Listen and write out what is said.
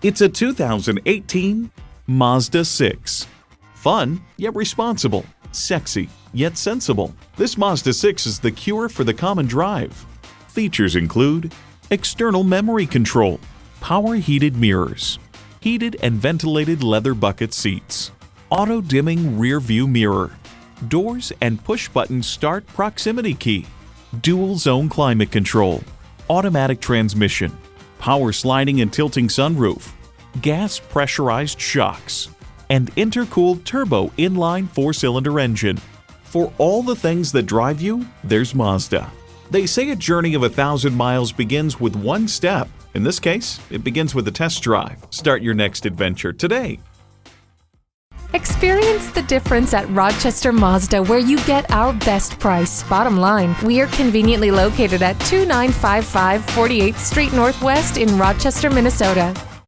It's a 2018 Mazda 6. Fun, yet responsible. Sexy, yet sensible. This Mazda 6 is the cure for the common drive. Features include external memory control, power heated mirrors, heated and ventilated leather bucket seats, auto-dimming rear view mirror, doors and push-button start proximity key, dual-zone climate control, automatic transmission, power sliding and tilting sunroof, gas pressurized shocks, and intercooled turbo inline 4-cylinder engine. For all the things that drive you, there's Mazda. They say a journey of 1,000 miles begins with one step. In this case, it begins with a test drive. Start your next adventure today. Experience the difference at Rochester Mazda, where you get our best price. Bottom line, we are conveniently located at 2955 48th Street Northwest in Rochester, Minnesota.